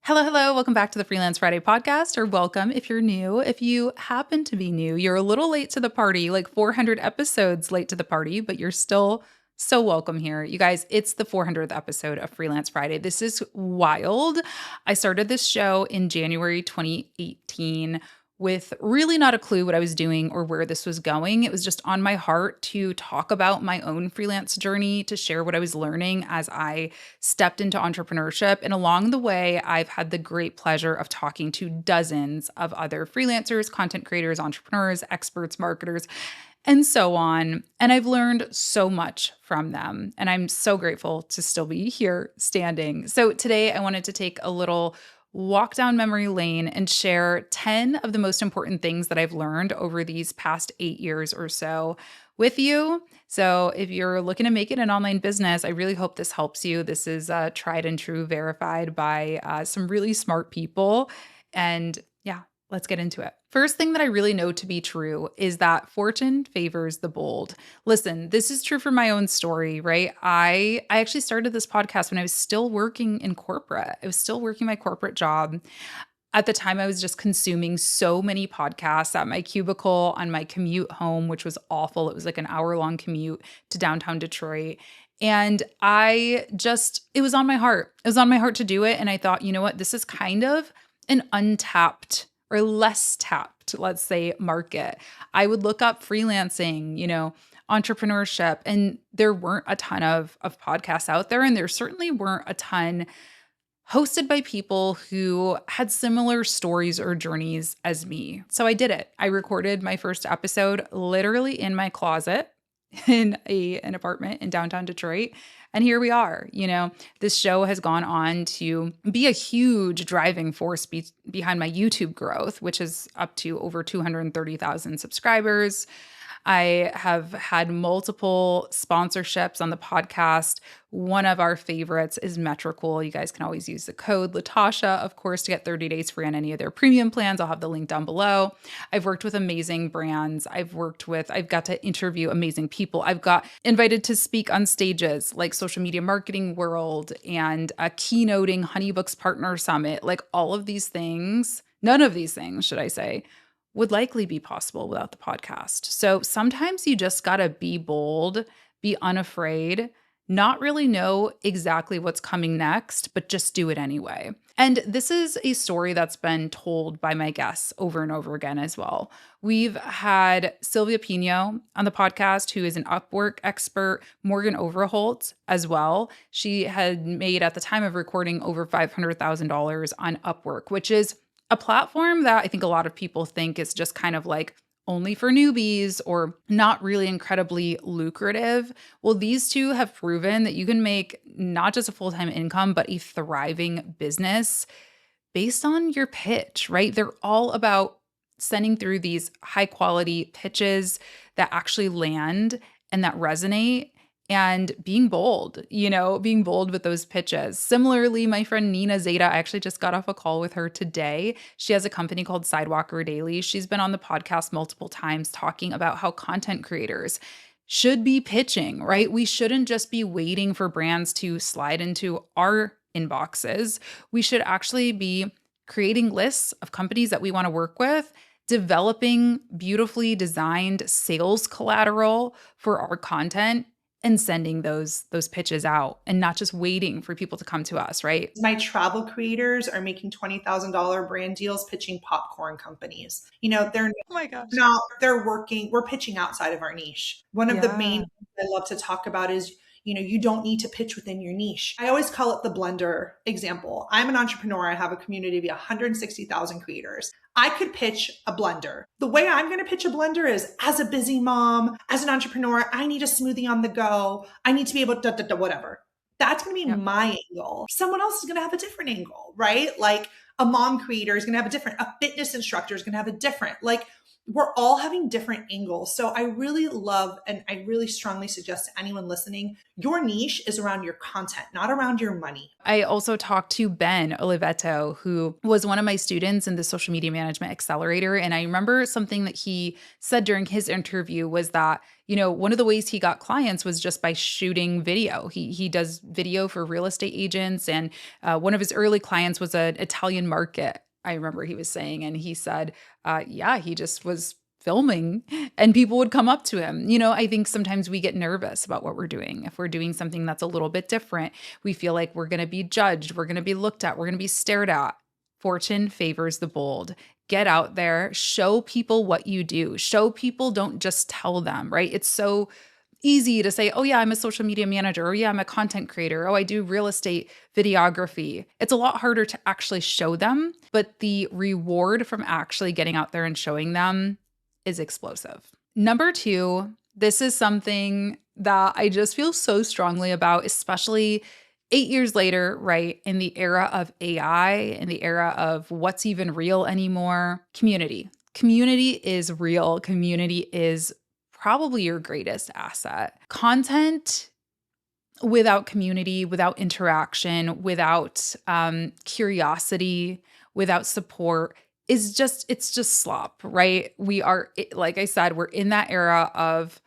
Hello, hello. Welcome back to the Freelance Friday podcast, or welcome if you're new. If you happen to be new, you're a little late to the party, like 400 episodes late to the party, but you're still so welcome here. You guys, it's the 400th episode of Freelance Friday. This is wild. I started this show in January 2018 with really not a clue what I was doing or where this was going. It was just on my heart to talk about my own freelance journey, to share what I was learning as I stepped into entrepreneurship. And along the way, I've had the great pleasure of talking to dozens of other freelancers, content creators, entrepreneurs, experts, marketers, and so on. And I've learned so much from them. And I'm so grateful to still be here standing. So today I wanted to take a little walk down memory lane and share 10 of the most important things that I've learned over these past 8 years or so with you. So if you're looking to make it an online business, I really hope this helps you. This is tried and true, verified by some really smart people. And yeah, let's get into it. First thing that I really know to be true is that fortune favors the bold. Listen, this is true for my own story, right? I actually started this podcast when I was still working in corporate. I was still working my corporate job. At the time, I was just consuming so many podcasts at my cubicle on my commute home, which was awful. It was like an hour-long commute to downtown Detroit. And it was on my heart. It was on my heart to do it. And I thought, you know what? This is kind of an untapped or less tapped, let's say, market. I would look up freelancing, entrepreneurship, and there weren't a ton of podcasts out there. And there certainly weren't a ton hosted by people who had similar stories or journeys as me. So I did it. I recorded my first episode literally in my closet in an apartment in downtown Detroit. And here we are. This show has gone on to be a huge driving force behind my YouTube growth, which is up to over 230,000 subscribers. I have had multiple sponsorships on the podcast. One of our favorites is Metricool. You guys can always use the code Latasha, of course, to get 30 days free on any of their premium plans. I'll have the link down below. I've worked with amazing brands. I've got to interview amazing people. I've got invited to speak on stages like Social Media Marketing World and a keynoting Honeybooks Partner Summit. Like all of these things, none of these things, should I say, would likely be possible without the podcast. So sometimes you just got to be bold, be unafraid, not really know exactly what's coming next, but just do it anyway. And this is a story that's been told by my guests over and over again as well. We've had Sylvia Pino on the podcast, who is an Upwork expert, Morgan Overholt as well. She had made, at the time of recording, over $500,000 on Upwork, which is a platform that I think a lot of people think is just kind of like only for newbies or not really incredibly lucrative. Well, these two have proven that you can make not just a full-time income, but a thriving business based on your pitch, right? They're all about sending through these high-quality pitches that actually land and that resonate, and being bold with those pitches. Similarly, my friend Nina Zeta, I actually just got off a call with her today. She has a company called Sidewalker Daily. She's been on the podcast multiple times talking about how content creators should be pitching, right? We shouldn't just be waiting for brands to slide into our inboxes. We should actually be creating lists of companies that we want to work with, developing beautifully designed sales collateral for our content, and sending those pitches out and not just waiting for people to come to us, right? My travel creators are making $20,000 brand deals pitching popcorn companies. They're Oh my gosh. we're pitching outside of our niche. One of the main things I love to talk about is, you don't need to pitch within your niche. I always call it the blender example. I'm an entrepreneur. I have a community of 160,000 creators. I could pitch a blender. The way I'm going to pitch a blender is, as a busy mom, as an entrepreneur, I need a smoothie on the go. I need to be able to whatever. That's going to be my angle. Someone else is going to have a different angle, right? Like a mom creator is going to have a fitness instructor is going to have a different, we're all having different angles. So I really love, and I really strongly suggest to anyone listening, your niche is around your content, not around your money. I also talked to Ben Oliveto, who was one of my students in the social media management accelerator. And I remember something that he said during his interview was that, one of the ways he got clients was just by shooting video. He does video for real estate agents. And one of his early clients was an Italian market, I remember he was saying. And he said, yeah, he just was filming and people would come up to him. I think sometimes we get nervous about what we're doing. If we're doing something that's a little bit different, we feel like we're going to be judged, we're going to be looked at, we're going to be stared at. Fortune favors the bold. Get out there, show people what you do. Show people, don't just tell them, right? It's so easy to say, oh, yeah, I'm a social media manager. Or, yeah, I'm a content creator. Oh, I do real estate videography. It's a lot harder to actually show them, but the reward from actually getting out there and showing them is explosive. Number 2, this is something that I just feel so strongly about, especially 8 years later, right? In the era of AI, in the era of what's even real anymore, community. Community is real. Community is probably your greatest asset. Content without community, without interaction, without curiosity, without support it's just slop, right? We are, like I said, we're in that era of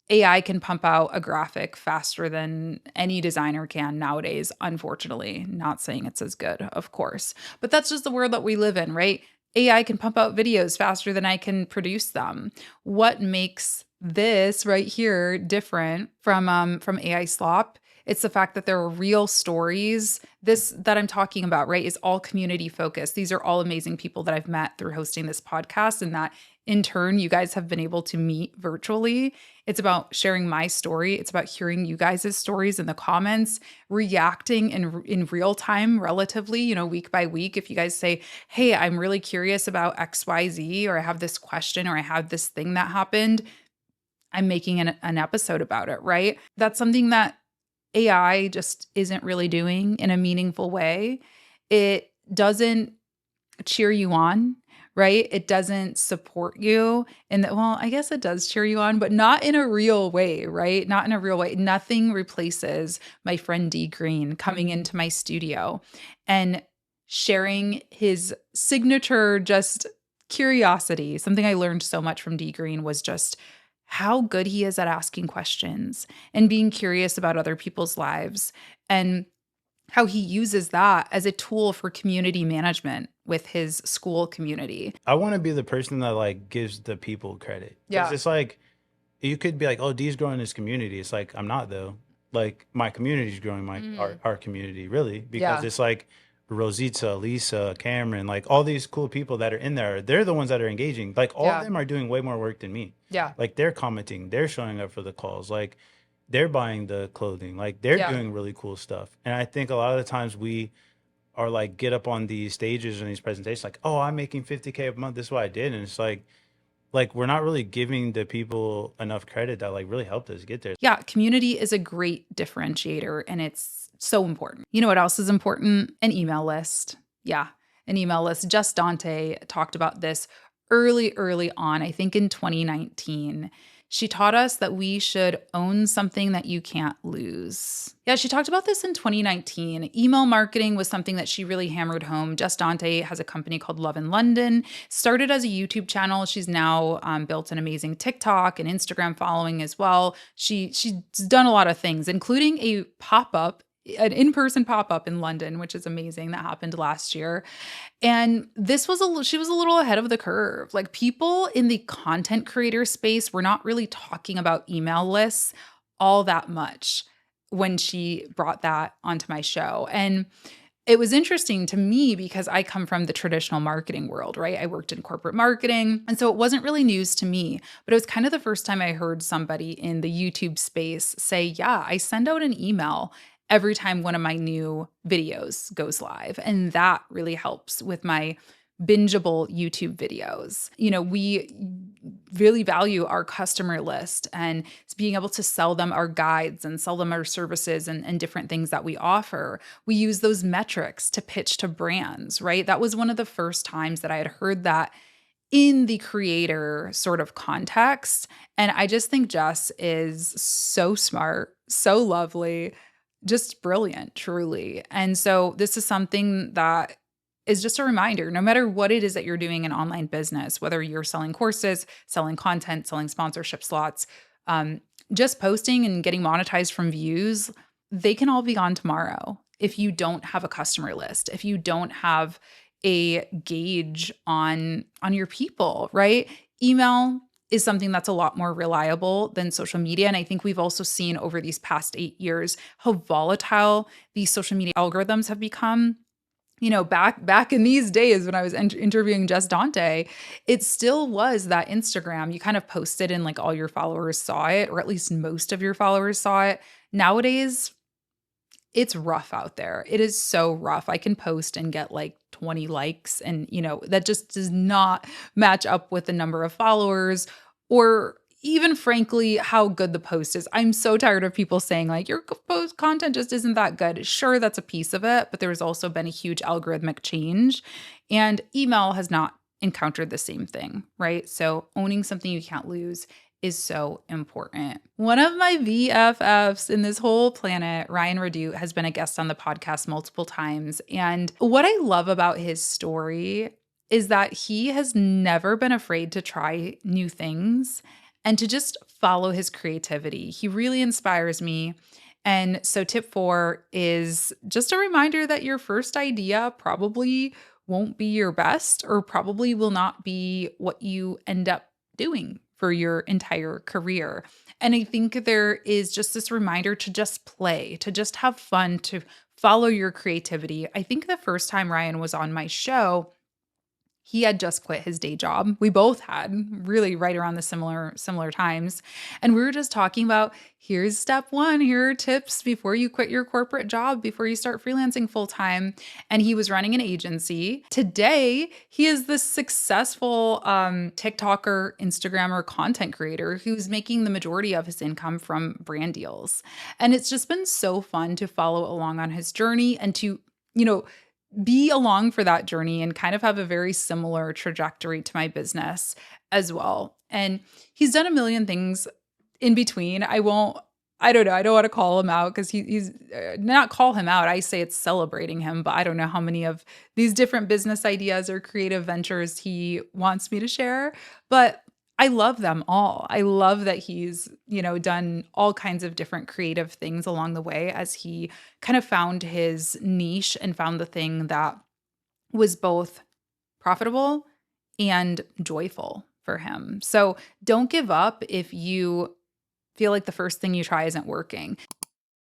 AI can pump out a graphic faster than any designer can nowadays, unfortunately. Not saying it's as good, of course, but that's just the world that we live in, right? AI can pump out videos faster than I can produce them. What makes this right here different from AI slop? It's the fact that there are real stories. This that I'm talking about, right, is all community focused. These are all amazing people that I've met through hosting this podcast and that in turn you guys have been able to meet virtually. It's about sharing my story. It's about hearing you guys' stories in the comments, reacting in real time, relatively, week by week. If you guys say, hey, I'm really curious about XYZ, or I have this question, or I have this thing that happened, I'm making an episode about it, right? That's something that AI just isn't really doing in a meaningful way. It doesn't cheer you on, right? It doesn't support you. And well, I guess it does cheer you on, but not in a real way, right? Not in a real way. Nothing replaces my friend D Green coming into my studio and sharing his signature just curiosity. Something I learned so much from D Green was just how good he is at asking questions and being curious about other people's lives, and how he uses that as a tool for community management with his school community. I want to be the person that like gives the people credit. Yeah. It's like you could be like, oh, D's growing his community. It's like I'm not though. Like my community is growing our community really because it's like Rosita, Lisa, Cameron, like all these cool people that are in there. They're the ones that are engaging. Like all of them are doing way more work than me. Yeah. Like they're commenting, they're showing up for the calls, like they're buying the clothing, like they're doing really cool stuff. And I think a lot of the times we are like get up on these stages and these presentations like, oh, I'm making 50K a month. This is what I did. And it's like we're not really giving the people enough credit that like really helped us get there. Yeah, community is a great differentiator and it's so important. You know what else is important? An email list. Yeah, an email list. Just Dante talked about this early on, I think in 2019. She taught us that we should own something that you can't lose. Yeah, she talked about this in 2019. Email marketing was something that she really hammered home. Just Dante has a company called Love in London. Started as a YouTube channel. She's now built an amazing TikTok and Instagram following as well. She's done a lot of things, including a pop-up, an in-person pop-up in London, which is amazing. That happened last year. And she was a little ahead of the curve. Like people in the content creator space were not really talking about email lists all that much when she brought that onto my show. And it was interesting to me because I come from the traditional marketing world, right? I worked in corporate marketing. And so it wasn't really news to me, but it was kind of the first time I heard somebody in the YouTube space say, yeah, I send out an email every time one of my new videos goes live. And that really helps with my bingeable YouTube videos. We really value our customer list and being able to sell them our guides and sell them our services and different things that we offer. We use those metrics to pitch to brands, right? That was one of the first times that I had heard that in the creator sort of context. And I just think Jess is so smart, so lovely, just brilliant, truly. And so this is something that is just a reminder, no matter what it is that you're doing in online business, whether you're selling courses, selling content, selling sponsorship slots, um, just posting and getting monetized from views, they can all be gone tomorrow if you don't have a customer list, if you don't have a gauge on your people, right? Email is something that's a lot more reliable than social media. And I think we've also seen over these past 8 years how volatile these social media algorithms have become. Back in these days when I was interviewing Jess Dante, it still was that Instagram. You kind of posted and like all your followers saw it, or at least most of your followers saw it. Nowadays, it's rough out there. It is so rough. I can post and get like 20 likes, and that just does not match up with the number of followers or even frankly how good the post is. I'm so tired of people saying like your post content just isn't that good. Sure, that's a piece of it, but there's also been a huge algorithmic change, and email has not encountered the same thing, right? So owning something you can't lose is so important. One of my BFFs in this whole planet, Ryan Redoute, has been a guest on the podcast multiple times. And what I love about his story is that he has never been afraid to try new things and to just follow his creativity. He really inspires me. And so tip 4 is just a reminder that your first idea probably won't be your best, or probably will not be what you end up doing for your entire career. And I think there is just this reminder to just play, to just have fun, to follow your creativity. I think the first time Ryan was on my show, he had just quit his day job. We both had, really right around the similar times. And we were just talking about, here's step 1, here are tips before you quit your corporate job, before you start freelancing full time. And he was running an agency. Today, he is this successful TikToker, Instagrammer, content creator who's making the majority of his income from brand deals. And it's just been so fun to follow along on his journey and to, be along for that journey and kind of have a very similar trajectory to my business as well. And he's done a million things in between. I don't know. I don't want to call him out because he's not call him out. I say it's celebrating him, but I don't know how many of these different business ideas or creative ventures he wants me to share. But I love them all. I love that he's, done all kinds of different creative things along the way as he kind of found his niche and found the thing that was both profitable and joyful for him. So don't give up if you feel like the first thing you try isn't working.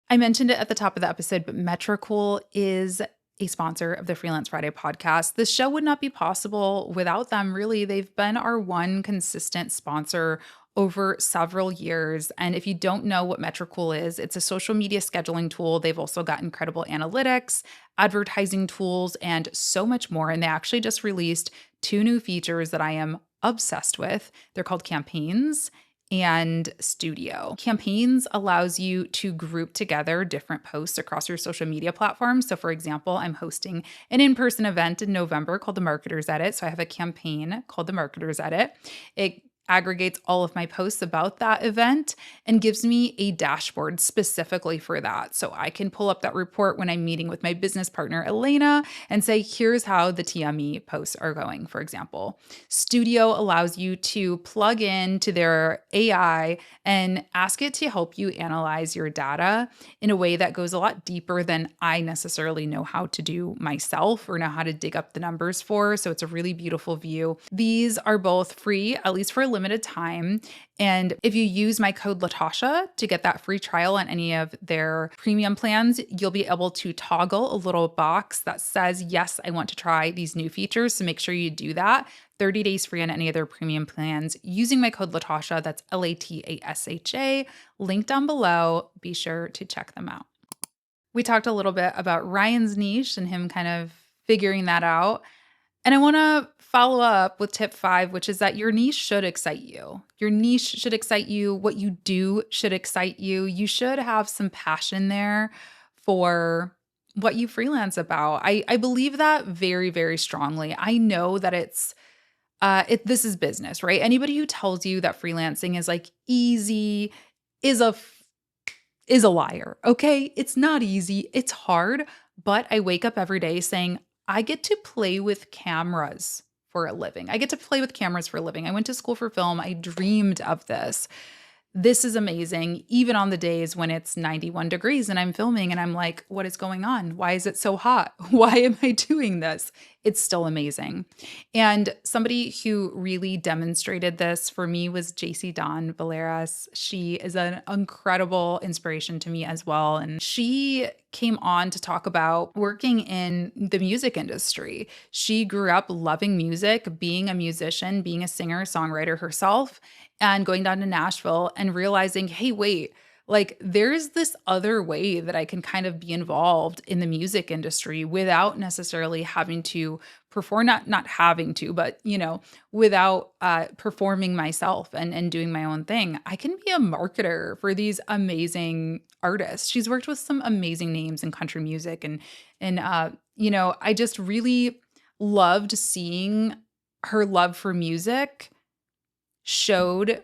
I mentioned it at the top of the episode, but Metricool is a sponsor of the Freelance Friday podcast. This show would not be possible without them, really. They've been our one consistent sponsor over several years. And if you don't know what Metricool is, it's a social media scheduling tool. They've also got incredible analytics, advertising tools, and so much more. And they actually just released 2 new features that I am obsessed with. They're called Campaigns and Studio. Campaigns allows you to group together different posts across your social media platforms. So for example, I'm hosting an in-person event in November called the Marketer's Edit. So I have a campaign called the Marketer's Edit. It aggregates all of my posts about that event and gives me a dashboard specifically for that. So I can pull up that report when I'm meeting with my business partner, Elena, and say, here's how the TME posts are going, for example. Studio allows you to plug in to their AI and ask it to help you analyze your data in a way that goes a lot deeper than I necessarily know how to do myself or know how to dig up the numbers for. So it's a really beautiful view. These are both free, at least for a limited time. And if you use my code Latasha to get that free trial on any of their premium plans, you'll be able to toggle a little box that says, yes, I want to try these new features. So make sure you do that. 30 days free on any of their premium plans using my code Latasha. That's Latasha. Link down below. Be sure to check them out. We talked a little bit about Ryan's niche and him kind of figuring that out. And I want to follow up with tip 5, which is that your niche should excite you. Your niche should excite you. What you do should excite you. You should have some passion there for what you freelance about. I believe that very, very strongly. I know that it's this is business, right? Anybody who tells you that freelancing is like easy is a liar. Okay? It's not easy. It's hard, but I wake up every day saying, I get to play with cameras for a living. I get to play with cameras for a living. I went to school for film. I dreamed of this. This is amazing, even on the days when it's 91 degrees and I'm filming and I'm like, what is going on? Why is it so hot? Why am I doing this? It's still amazing. And somebody who really demonstrated this for me was JC Dawn Valeras. She is an incredible inspiration to me as well. And she came on to talk about working in the music industry. She grew up loving music, being a musician, being a singer, songwriter herself, and going down to Nashville and realizing, hey, wait, like there's this other way that I can kind of be involved in the music industry without necessarily having to perform, not having to, but without performing myself and doing my own thing. I can be a marketer for these amazing artists. She's worked with some amazing names in country music, and I just really loved seeing her love for music showed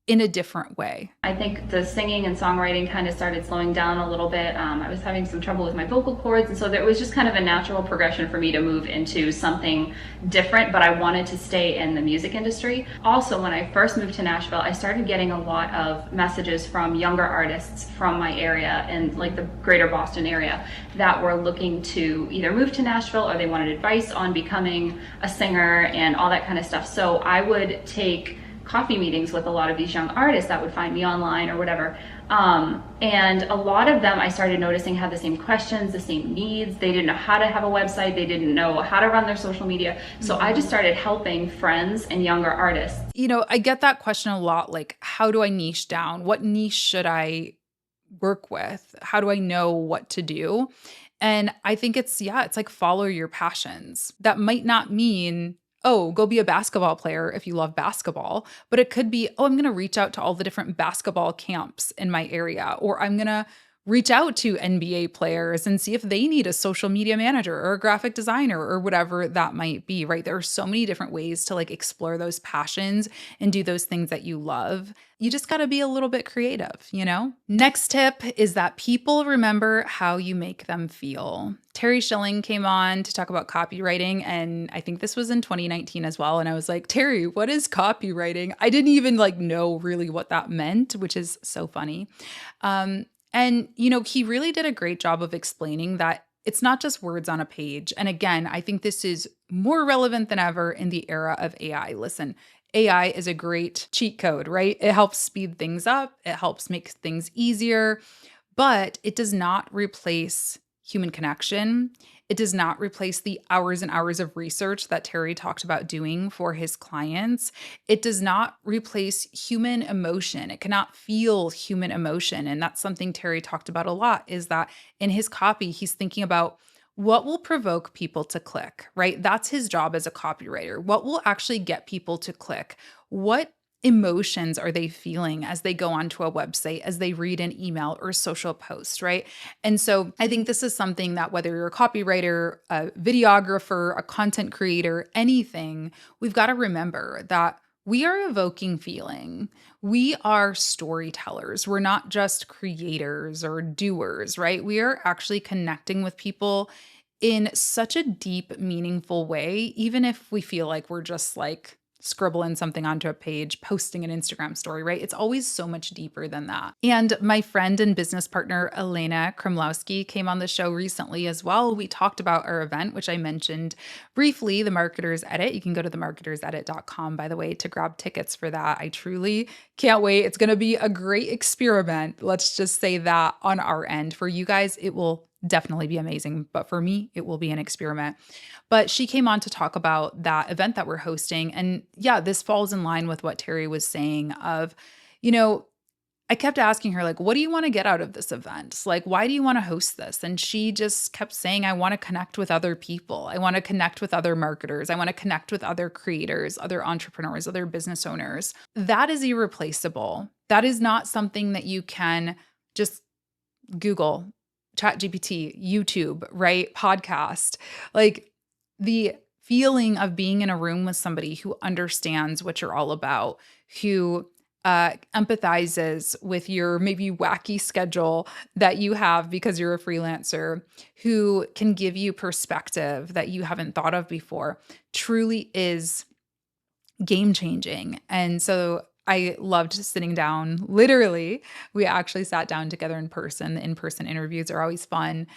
in a different way. I think the singing and songwriting kind of started slowing down a little bit. I was having some trouble with my vocal cords, and so there was just kind of a natural progression for me to move into something different, but I wanted to stay in the music industry. Also, when I first moved to Nashville, I started getting a lot of messages from younger artists from my area and like the greater Boston area that were looking to either move to Nashville or they wanted advice on becoming a singer and all that kind of stuff. So I would take coffee meetings with a lot of these young artists that would find me online or whatever. And a lot of them I started noticing had the same questions, the same needs. They didn't know how to have a website. They didn't know how to run their social media. So I just started helping friends and younger artists. I get that question a lot. Like, how do I niche down? What niche should I work with? How do I know what to do? And I think it's like follow your passions. That might not mean, oh, go be a basketball player if you love basketball. But it could be, oh, I'm going to reach out to all the different basketball camps in my area, or I'm going to reach out to NBA players and see if they need a social media manager or a graphic designer or whatever that might be, right? There are so many different ways to like explore those passions and do those things that you love. You just got to be a little bit creative, Next tip is that people remember how you make them feel. Terry Schilling came on to talk about copywriting, and I think this was in 2019 as well. And I was like, Terry, what is copywriting? I didn't even know really what that meant, which is so funny. And he really did a great job of explaining that it's not just words on a page. And again, I think this is more relevant than ever in the era of AI. Listen, AI is a great cheat code, right? It helps speed things up. It helps make things easier, but it does not replace human connection. It does not replace the hours and hours of research that Terry talked about doing for his clients. It does not replace human emotion. It cannot feel human emotion. And that's something Terry talked about a lot, is that in his copy, he's thinking about what will provoke people to click, right? That's his job as a copywriter. What will actually get people to click? What emotions are they feeling as they go onto a website, as they read an email or social post, right? And so I think this is something that whether you're a copywriter, a videographer, a content creator, anything, we've got to remember that we are evoking feeling. We are storytellers. We're not just creators or doers, right? We are actually connecting with people in such a deep, meaningful way, even if we feel like we're just scribbling something onto a page, posting an Instagram story, right? It's always so much deeper than that. And my friend and business partner, Elena Kremlowski, came on the show recently as well. We talked about our event, which I mentioned briefly, the Marketer's Edit. You can go to themarketersedit.com, by the way, to grab tickets for that. I truly can't wait. It's going to be a great experiment. Let's just say that on our end. For you guys, it will definitely be amazing. But for me, it will be an experiment. But she came on to talk about that event that we're hosting. And yeah, this falls in line with what Terry was saying of, I kept asking her, what do you want to get out of this event? Why do you want to host this? And she just kept saying, I want to connect with other people. I want to connect with other marketers. I want to connect with other creators, other entrepreneurs, other business owners. That is irreplaceable. That is not something that you can just Google, ChatGPT, YouTube, right? Podcast. The feeling of being in a room with somebody who understands what you're all about, who empathizes with your maybe wacky schedule that you have because you're a freelancer, who can give you perspective that you haven't thought of before, truly is game changing. And so I loved sitting down. Literally, we actually sat down together in person. The in-person interviews are always fun.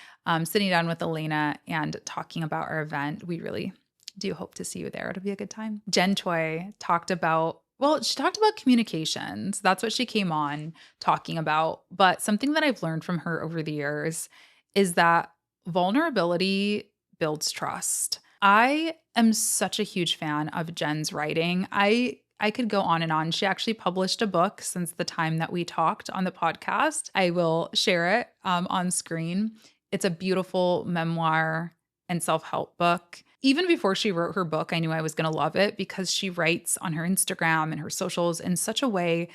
Sitting down with Elena and talking about our event. We really do hope to see you there. It'll be a good time. Jen Choi talked about, well, she talked about communications. That's what she came on talking about. But something that I've learned from her over the years is that vulnerability builds trust. I am such a huge fan of Jen's writing. I could go on and on. She actually published a book since the time that we talked on the podcast. I will share it on screen. It's a beautiful memoir and self-help book. Even before she wrote her book, I knew I was going to love it because she writes on her Instagram and her socials in such a way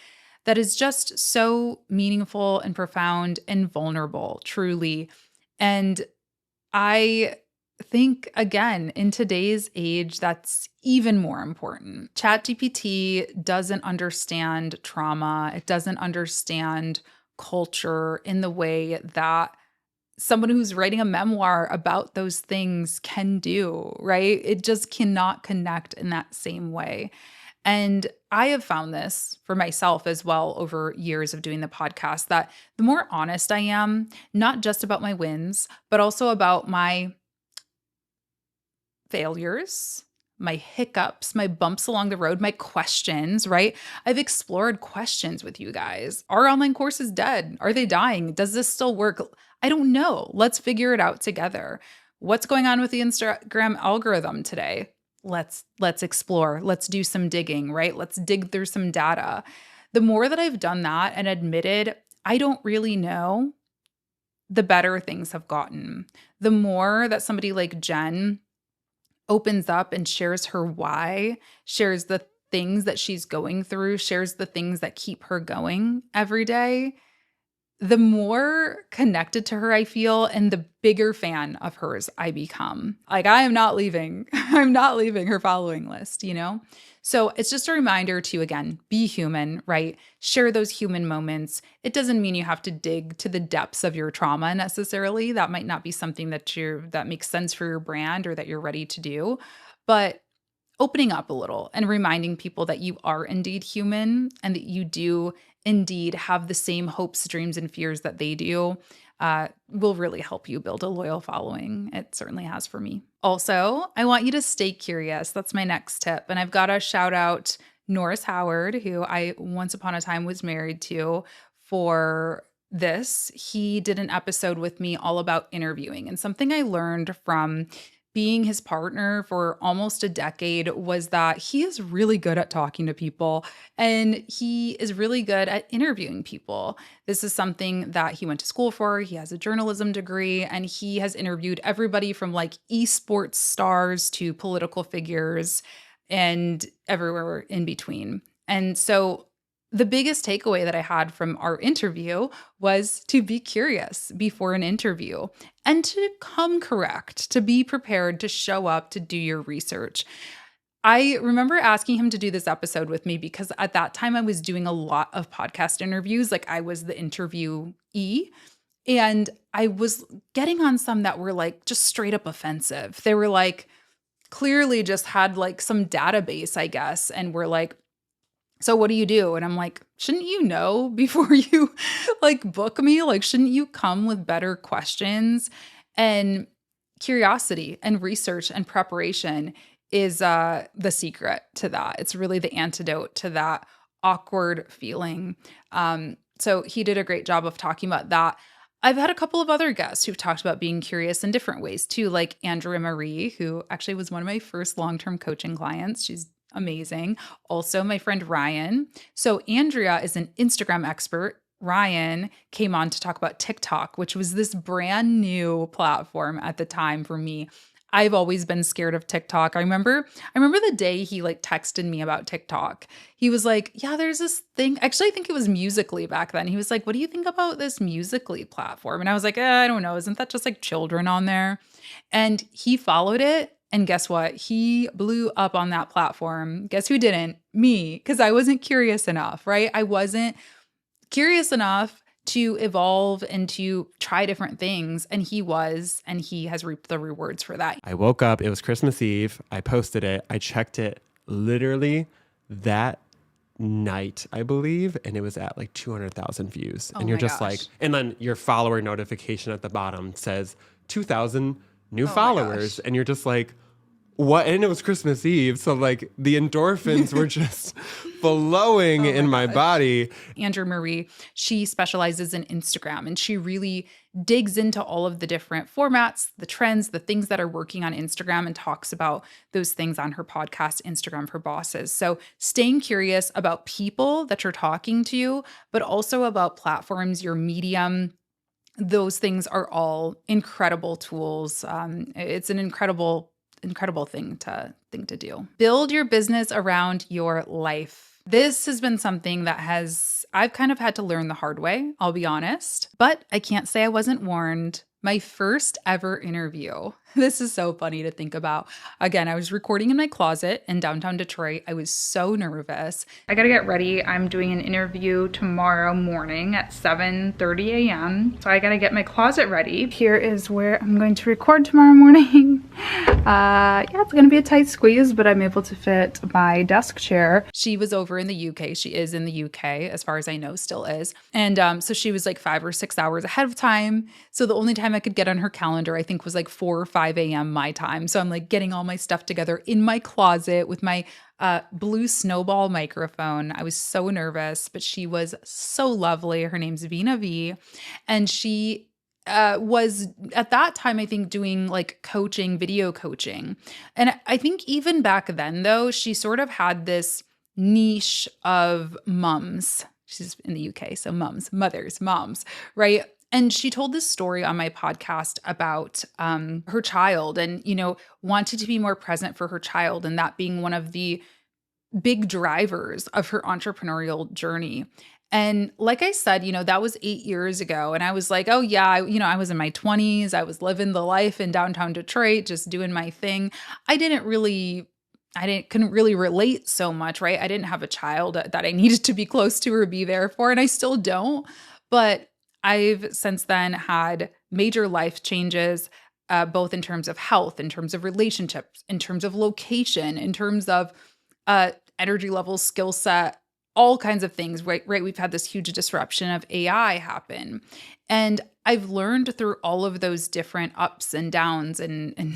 that is just so meaningful and profound and vulnerable, truly. And I think, again, in today's age, that's even more important. ChatGPT doesn't understand trauma. It doesn't understand culture in the way that someone who's writing a memoir about those things can do, right? It just cannot connect in that same way. And I have found this for myself as well over years of doing the podcast, that the more honest I am, not just about my wins, but also about my failures, my hiccups, my bumps along the road, my questions, right? I've explored questions with you guys. Are online courses dead? Are they dying? Does this still work? I don't know. Let's figure it out together. What's going on with the Instagram algorithm today? Let's explore. Let's do some digging, right? Let's dig through some data. The more that I've done that and admitted I don't really know, the better things have gotten. The more that somebody like Jen opens up and shares her why, shares the things that she's going through, shares the things that keep her going every day, the more connected to her I feel and the bigger fan of hers I become. Like, I am not leaving. I'm not leaving her following list, you know? So it's just a reminder to, again, be human, right? Share those human moments. It doesn't mean you have to dig to the depths of your trauma necessarily. That might not be something that makes sense for your brand or that you're ready to do. But opening up a little and reminding people that you are indeed human and that you do indeed have the same hopes, dreams, and fears that they do will really help you build a loyal following. It certainly has for me. Also, I want you to stay curious. That's my next tip. And I've got to shout out Norris Howard, who I once upon a time was married to, for this. He did an episode with me all about interviewing. And something I learned from being his partner for almost a decade was that he is really good at talking to people and he is really good at interviewing people. This is something that he went to school for. He has a journalism degree and he has interviewed everybody from like esports stars to political figures and everywhere in between. And so the biggest takeaway that I had from our interview was to be curious before an interview and to come correct, to be prepared, to show up, to do your research. I remember asking him to do this episode with me because at that time I was doing a lot of podcast interviews. Like, I was the interviewee and I was getting on some that were like just straight up offensive. They were like clearly just had like some database, I guess, and were like, so what do you do? And I'm like, shouldn't you know before you like book me? Like, shouldn't you come with better questions? And curiosity and research and preparation is the secret to that. It's really the antidote to that awkward feeling. So he did a great job of talking about that. I've had a couple of other guests who've talked about being curious in different ways too, like Andrea Marie, who actually was one of my first long-term coaching clients. She's amazing. Also, my friend Ryan. So Andrea is an Instagram expert. Ryan came on to talk about TikTok, which was this brand new platform at the time for me. I've always been scared of TikTok. I remember the day he like texted me about TikTok. He was like, yeah, there's this thing. Actually, I think it was Musical.ly back then. He was like, what do you think about this Musical.ly platform? And I was like, I don't know. Isn't that just like children on there? And he followed it And guess what? He blew up on that platform. Guess who didn't? Me, because I wasn't curious enough, right? I wasn't curious enough to evolve and to try different things. And he was, and he has reaped the rewards for that. I woke up, it was Christmas Eve. I posted it. I checked it literally that night, I believe, and it was at like 200,000 views. And you're just gosh. like, and then your follower notification at the bottom says 2,000 new Oh my followers. gosh. And you're just like, what? And it was Christmas Eve. So like the endorphins were just flowing in my body. Andrew Marie, she specializes in Instagram, and she really digs into all of the different formats, the trends, the things that are working on Instagram, and talks about those things on her podcast, Instagram for Bosses. So staying curious about people that you're talking to, but also about platforms, your medium, those things are all incredible tools. It's an incredible thing to do. Build your business around your life. This has been something that I've kind of had to learn the hard way, I'll be honest, but I can't say I wasn't warned. My first ever interview. This is so funny to think about. Again, I was recording in my closet in downtown Detroit. I was so nervous. I gotta get ready. I'm doing an interview tomorrow morning at 7:30 a.m. So I gotta get my closet ready. Here is where I'm going to record tomorrow morning. Yeah, it's gonna be a tight squeeze, but I'm able to fit my desk chair. She was over in the UK. She is in the UK, as far as I know, still is. And so she was like 5 or 6 hours ahead of time. So the only time I could get on her calendar, I think, was like 4 or 5 a.m. my time. So I'm like getting all my stuff together in my closet with my blue snowball microphone. I was so nervous, but she was so lovely. Her name's Vina V. And she was at that time, I think, doing like coaching, video coaching. And I think even back then, though, she sort of had this niche of mums. She's in the UK, so moms, right? And she told this story on my podcast about her child and, wanted to be more present for her child, and that being one of the big drivers of her entrepreneurial journey. And like I said, that was 8 years ago. And I was like, oh yeah, I was in my 20s. I was living the life in downtown Detroit, just doing my thing. couldn't really relate so much, right? I didn't have a child that I needed to be close to or be there for, and I still don't. But I've since then had major life changes, both in terms of health, in terms of relationships, in terms of location, in terms of energy levels, skill set, all kinds of things, right? We've had this huge disruption of AI happen. And I've learned through all of those different ups and downs and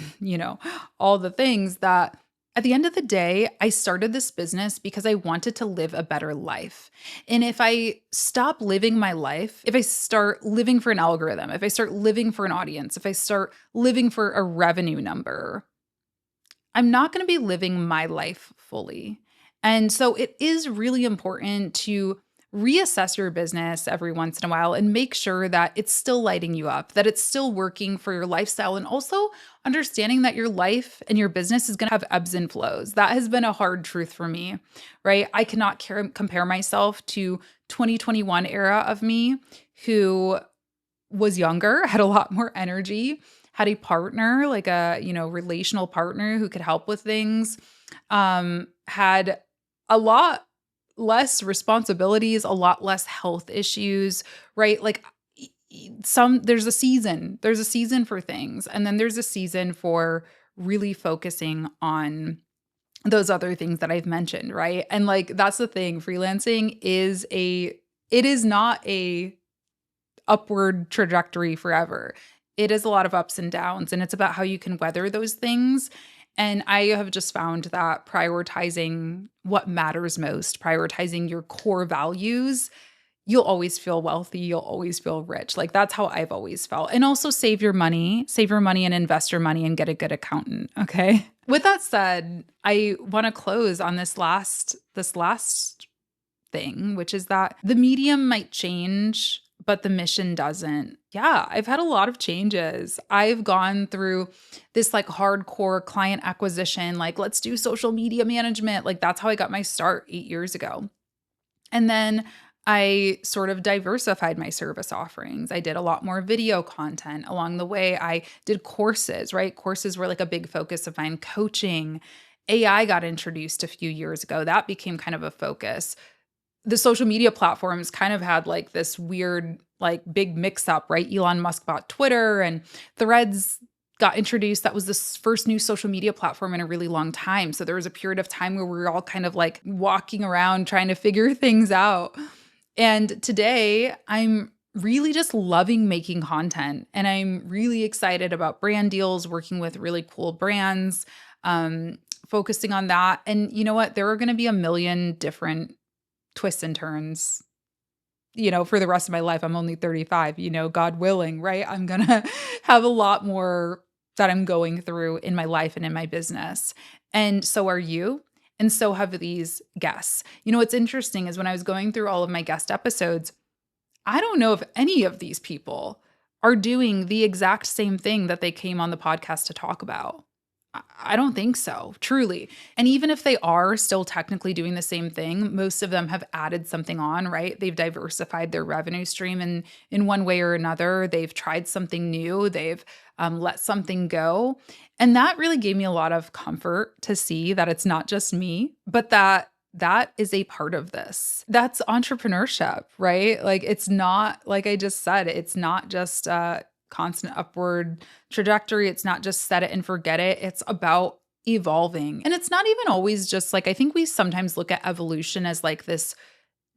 all the things that at the end of the day, I started this business because I wanted to live a better life. And if I stop living my life, if I start living for an algorithm, if I start living for an audience, if I start living for a revenue number, I'm not going to be living my life fully. And so it is really important to reassess your business every once in a while and make sure that it's still lighting you up, that it's still working for your lifestyle, and also understanding that your life and your business is going to have ebbs and flows. That has been a hard truth for me, right? I cannot compare myself to 2021 era of me, who was younger, had a lot more energy, had a partner, like a, relational partner who could help with things, had a lot less responsibilities, a lot less health issues, right? Like there's a season for things. And then there's a season for really focusing on those other things that I've mentioned, right? And like, that's the thing. Freelancing it is not a upward trajectory forever. It is a lot of ups and downs, and it's about how you can weather those things. And I have just found that prioritizing what matters most, prioritizing your core values, you'll always feel wealthy. You'll always feel rich. Like that's how I've always felt. And also save your money and invest your money and get a good accountant. Okay. With that said, I want to close on this last thing, which is that the medium might change, but the mission doesn't. Yeah, I've had a lot of changes. I've gone through this like hardcore client acquisition, like let's do social media management. Like that's how I got my start 8 years ago. And then I sort of diversified my service offerings. I did a lot more video content along the way. I did courses, right? Courses were like a big focus of mine. Coaching, AI got introduced a few years ago. That became kind of a focus. The social media platforms kind of had like this weird, like big mix up, right? Elon Musk bought Twitter and Threads got introduced. That was the first new social media platform in a really long time. So there was a period of time where we were all kind of like walking around trying to figure things out. And today I'm really just loving making content, and I'm really excited about brand deals, working with really cool brands, focusing on that. And you know what? There are going to be a million different twists and turns, for the rest of my life. I'm only 35, God willing, right? I'm going to have a lot more that I'm going through in my life and in my business. And so are you. And so have these guests. What's interesting is when I was going through all of my guest episodes, I don't know if any of these people are doing the exact same thing that they came on the podcast to talk about. I don't think so, truly. And even if they are still technically doing the same thing, most of them have added something on, right? They've diversified their revenue stream in one way or another. They've tried something new. They've let something go. And that really gave me a lot of comfort to see that it's not just me, but that is a part of this. That's entrepreneurship, right? Like it's not, like I just said, it's not just constant upward trajectory. It's not just set it and forget it. It's about evolving. And it's not even always just like, I think we sometimes look at evolution as like this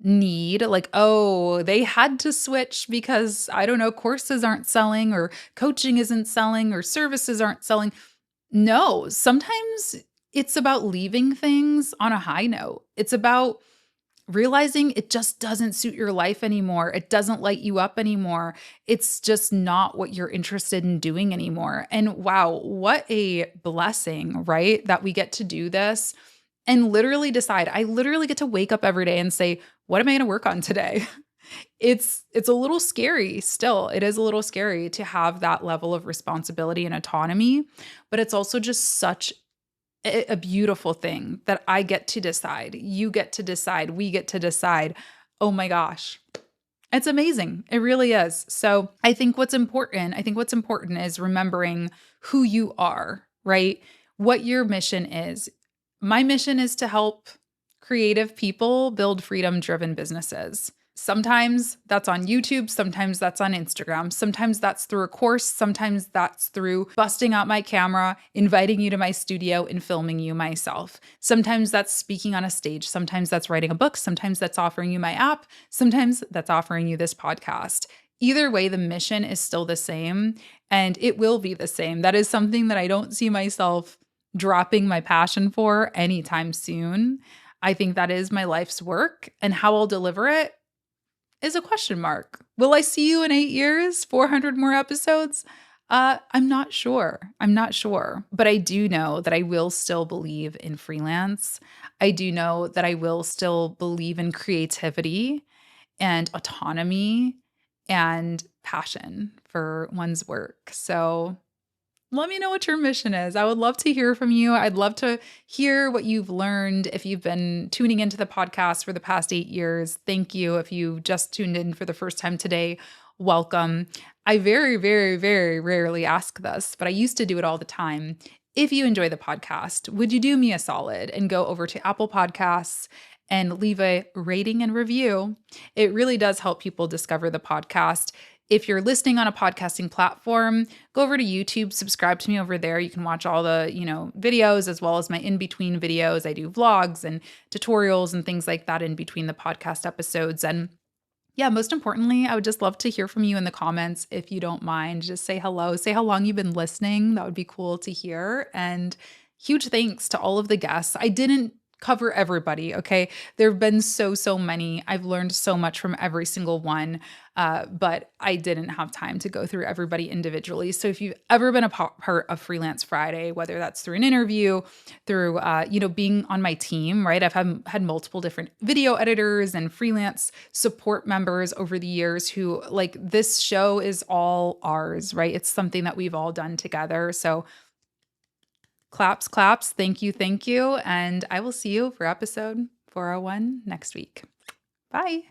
need, like, oh, they had to switch because I don't know, courses aren't selling or coaching isn't selling or services aren't selling. No, sometimes it's about leaving things on a high note. It's about realizing it just doesn't suit your life anymore. It doesn't light you up anymore. It's just not what you're interested in doing anymore. And wow, what a blessing, right? That we get to do this and literally decide. I literally get to wake up every day and say, what am I going to work on today? It's a little scary still. It is a little scary to have that level of responsibility and autonomy, but it's also just such a beautiful thing that I get to decide. You get to decide. We get to decide. Oh my gosh. It's amazing. It really is. So I think what's important is remembering who you are, right? What your mission is. My mission is to help creative people build freedom-driven businesses. Sometimes that's on YouTube, sometimes that's on Instagram, sometimes that's through a course, sometimes that's through busting out my camera, inviting you to my studio and filming you myself. Sometimes that's speaking on a stage, sometimes that's writing a book, sometimes that's offering you my app, sometimes that's offering you this podcast. Either way, the mission is still the same and it will be the same. That is something that I don't see myself dropping my passion for anytime soon. I think that is my life's work, and how I'll deliver it is a question mark. Will I see you in 8 years, 400 more episodes? I'm not sure. But I do know that I will still believe in freelance. I do know that I will still believe in creativity and autonomy and passion for one's work. So let me know what your mission is. I would love to hear from you. I'd love to hear what you've learned. If you've been tuning into the podcast for the past 8 years, thank you. If you just tuned in for the first time today, welcome. I very, very, very rarely ask this, but I used to do it all the time. If you enjoy the podcast, would you do me a solid and go over to Apple Podcasts and leave a rating and review? It really does help people discover the podcast. If you're listening on a podcasting platform, go over to YouTube, subscribe to me over there. You can watch all the, videos as well as my in-between videos. I do vlogs and tutorials and things like that in between the podcast episodes. And yeah, most importantly, I would just love to hear from you in the comments. If you don't mind, just say hello, say how long you've been listening. That would be cool to hear. And huge thanks to all of the guests. I didn't cover everybody, okay? There have been so many. I've learned so much from every single one, but I didn't have time to go through everybody individually. So if you've ever been a part of Freelance Friday, whether that's through an interview, through being on my team, right? I've had multiple different video editors and freelance support members over the years who, like, this show is all ours, right? It's something that we've all done together. So claps. Thank you. And I will see you for episode 401 next week. Bye.